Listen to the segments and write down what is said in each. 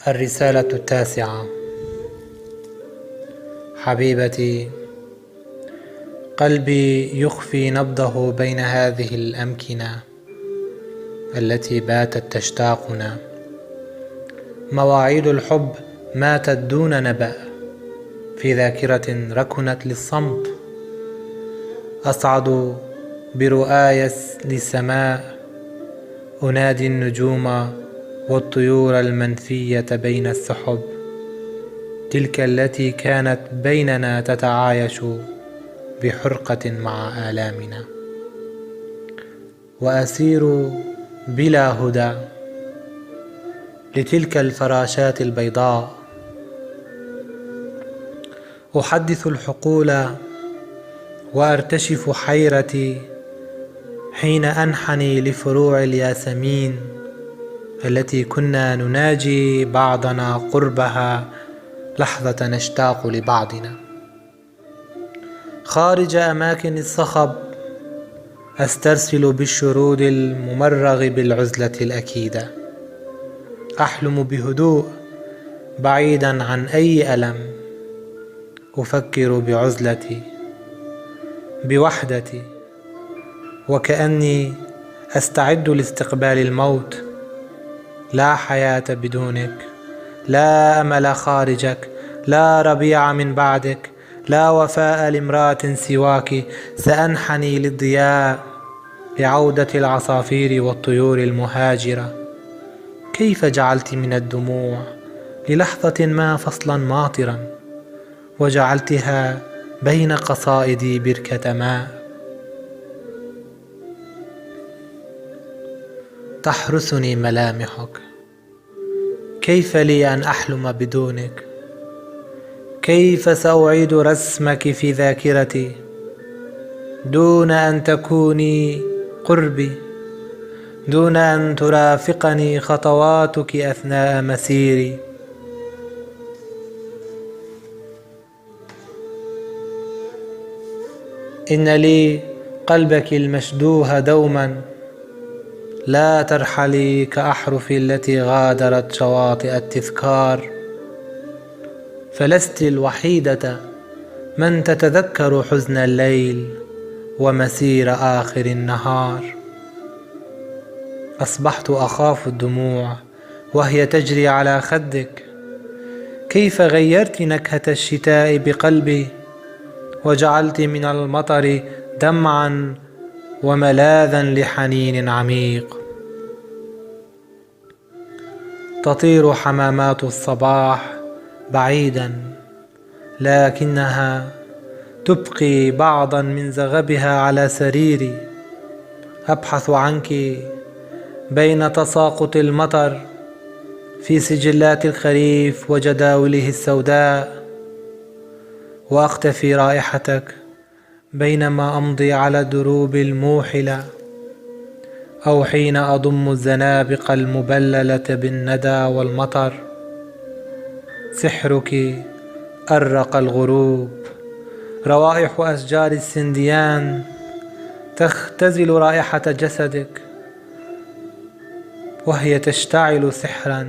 الرسالة 9. حبيبتي، قلبي يخفي نبضه بين هذه الأمكنة التي باتت تشتاقنا. مواعيد الحب ماتت دون نبأ في ذاكرة ركنت للصمت. أصعد برؤاي للسماء، أنادي النجوم والطيور المنفية بين السحب، تلك التي كانت بيننا تتعايش بحرقة مع آلامنا. وأسير بلا هدى لتلك الفراشات البيضاء، أحدث الحقول وأرتشف حيرتي حين أنحني لفروع الياسمين التي كنا نناجي بعضنا قربها لحظة نشتاق لبعضنا. خارج أماكن الصخب أسترسل بالشرود الممرغ بالعزلة الأكيدة، أحلم بهدوء بعيدا عن أي ألم، أفكر بعزلتي بوحدتي، وكأني أستعد لاستقبال الموت. لا حياة بدونك، لا أمل خارجك، لا ربيع من بعدك، لا وفاء لامرأة سواك. سأنحني للضياء، لعودة العصافير والطيور المهاجرة. كيف جعلت من الدموع للحظة ما فصلا ماطرا، وجعلتها بين قصائدي بركة ماء. تحرسني ملامحك، كيف لي أن أحلم بدونك؟ كيف سأعيد رسمك في ذاكرتي دون أن تكوني قربي، دون أن ترافقني خطواتك أثناء مسيري؟ إن لي قلبك المشدوه دوما، لا ترحلي كأحرف التي غادرت شواطئ التذكار. فلست الوحيدة من تتذكر حزن الليل ومسير آخر النهار. أصبحت أخاف الدموع وهي تجري على خدك. كيف غيرت نكهة الشتاء بقلبي، وجعلت من المطر دمعا وملاذا لحنين عميق. تطير حمامات الصباح بعيدا، لكنها تبقي بعضا من زغبها على سريري. أبحث عنك بين تساقط المطر في سجلات الخريف وجداوله السوداء، وأختفي رائحتك بينما أمضي على الدروب الموحلة، أو حين أضم الزنابق المبللة بالندى والمطر. سحرك أرق الغروب، روائح أشجار السنديان تختزل رائحة جسدك وهي تشتعل سحرا.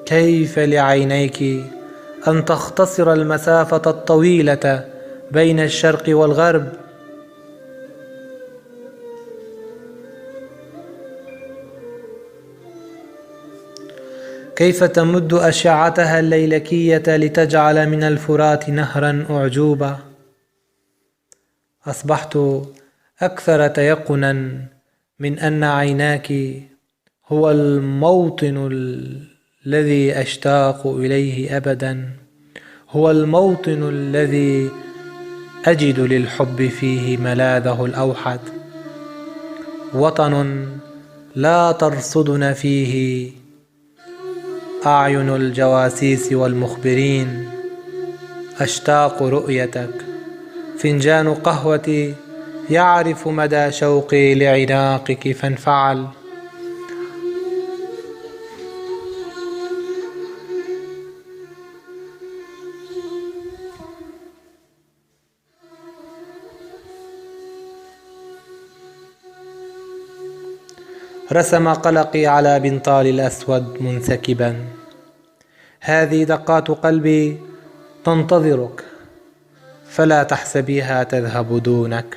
كيف لعينيك أن تختصر المسافة الطويلة بين الشرق والغرب؟ كيف تمد أشعتها الليلكية لتجعل من الفرات نهرا أعجوبة؟ أصبحت أكثر تيقنا من أن عيناك هو الموطن الذي أشتاق إليه أبدا، هو الموطن الذي أجد للحب فيه ملاذه الأوحد. وطن لا ترصدنا فيه أعين الجواسيس والمخبرين. أشتاق رؤيتك، فنجان قهوتي يعرف مدى شوقي لعناقك فانفعل. رسم قلقي على بنطال الأسود منسكبا، هذه دقات قلبي تنتظرك، فلا تحسبيها تذهب دونك.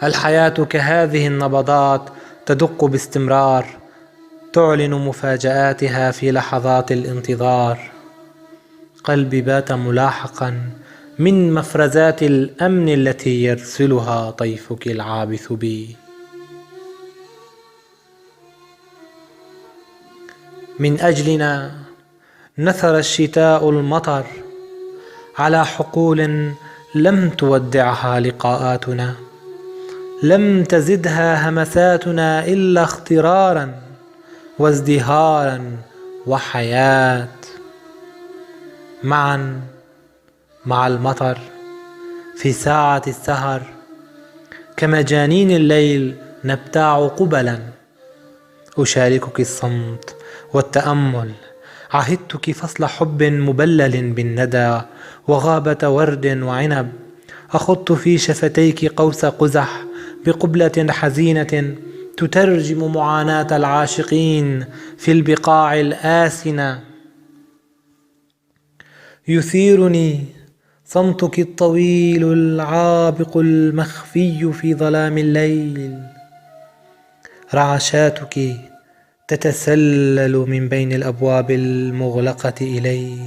الحياة كهذه النبضات تدق باستمرار، تعلن مفاجآتها في لحظات الانتظار. قلبي بات ملاحقا من مفرزات الأمن التي يرسلها طيفك العابث بي. من أجلنا نثر الشتاء المطر على حقول لم تودعها لقاءاتنا، لم تزدها همساتنا إلا اخترارا وازدهارا وحياة. معا مع المطر في ساعة السهر، كمجانين الليل نبتاع قبلا. أشاركك الصمت والتأمل، عهدتك فصل حب مبلل بالندى وغابة ورد وعنب. أخضت في شفتيك قوس قزح بقبلة حزينة تترجم معاناة العاشقين في البقاع الآسنة. يثيرني صمتك الطويل العابق المخفي في ظلام الليل، رعشاتك تتسلل من بين الأبواب المغلقة إلي.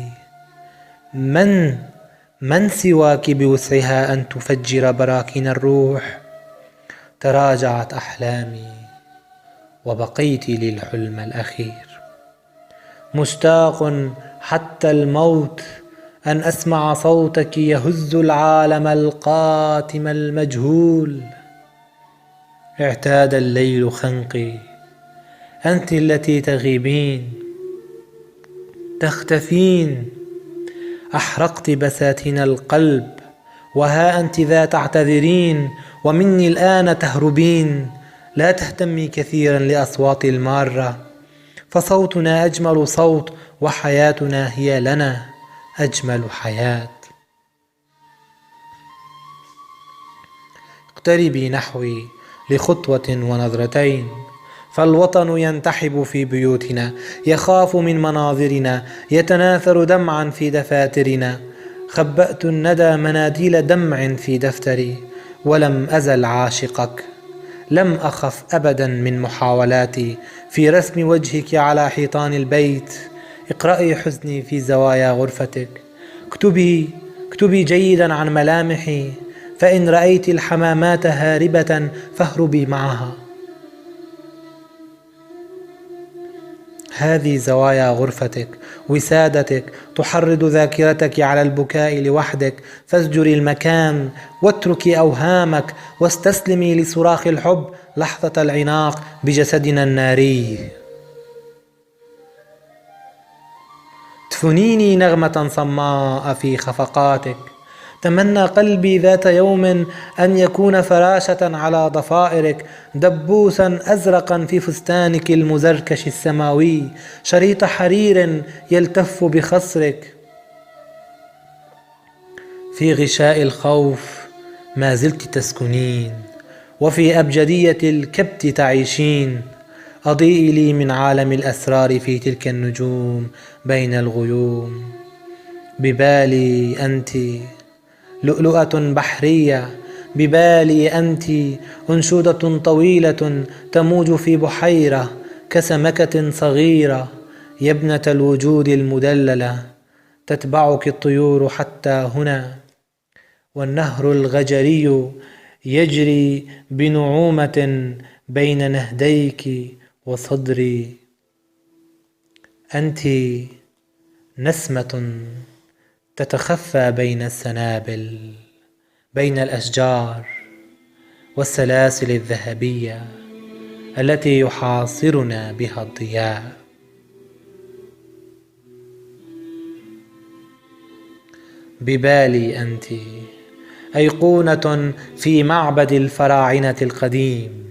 من سواك بوسعها أن تفجر براكين الروح؟ تراجعت أحلامي وبقيت للحلم الأخير. مشتاق حتى الموت أن أسمع صوتك يهز العالم القاتم المجهول. اعتاد الليل خنقي، أنت التي تغيبين تختفين. أحرقت بساتين القلب، وها أنت ذا تعتذرين ومني الآن تهربين. لا تهتمي كثيرا لأصوات المارة، فصوتنا أجمل صوت، وحياتنا هي لنا أجمل حياة. اقتربي نحوي لخطوة ونظرتين، فالوطن ينتحب في بيوتنا، يخاف من مناظرنا، يتناثر دمعا في دفاترنا. خبأت الندى مناديل دمع في دفتري، ولم أزل عاشقك. لم أخف أبدا من محاولاتي في رسم وجهك على حيطان البيت. اقرأي حزني في زوايا غرفتك، اكتبي جيدا عن ملامحي، فإن رأيت الحمامات هاربة فاهربي معها. هذه زوايا غرفتك، وسادتك تحرض ذاكرتك على البكاء لوحدك. فاسجري المكان واتركي أوهامك، واستسلمي لصراخ الحب لحظة العناق بجسدنا الناري. تفنيني نغمة صماء في خفقاتك. تمنى قلبي ذات يوم أن يكون فراشة على ضفائرك، دبوسا أزرقا في فستانك المزركش السماوي، شريط حرير يلتف بخصرك. في غشاء الخوف ما زلت تسكنين، وفي أبجدية الكبت تعيشين. أضيئي لي من عالم الأسرار في تلك النجوم بين الغيوم. ببالي أنت لؤلؤة بحرية، ببالي أنت أنشودة طويلة تموج في بحيرة كسمكة صغيرة. يا ابنة الوجود المدللة، تتبعك الطيور حتى هنا، والنهر الغجري يجري بنعومة بين نهديك وصدري. أنت نسمة تتخفى بين السنابل، بين الأشجار والسلاسل الذهبية التي يحاصرنا بها الضياء. ببالي أنت أيقونة في معبد الفراعنة القديم،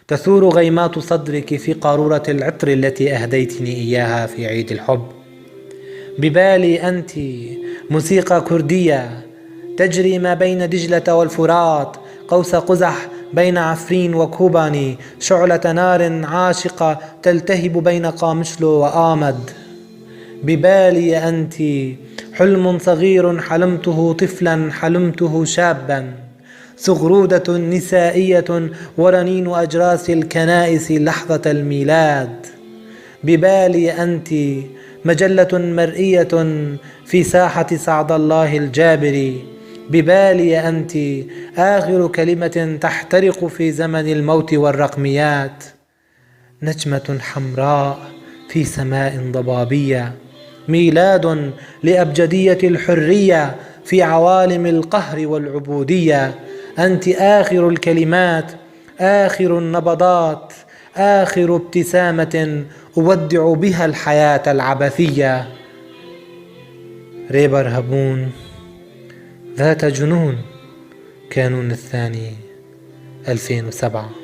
تثور غيمات صدرك في قارورة العطر التي أهديتني إياها في عيد الحب. ببالي أنت موسيقى كردية تجري ما بين دجلة والفرات، قوس قزح بين عفرين وكوباني، شعلة نار عاشقة تلتهب بين قامشلو وآمد. ببالي أنت حلم صغير حلمته طفلا، حلمته شابا، زغرودة نسائية ورنين أجراس الكنائس لحظة الميلاد. ببالي أنت مجلة مرئية في ساحة سعد الله الجابري. ببالي أنت آخر كلمة تحترق في زمن الموت والرقميات. نجمة حمراء في سماء ضبابية، ميلاد لأبجدية الحرية في عوالم القهر والعبودية. أنت آخر الكلمات، آخر النبضات، آخر ابتسامة أودع بها الحياة العبثية. ريبر هبون، ذات جنون، كانون الثاني 2007.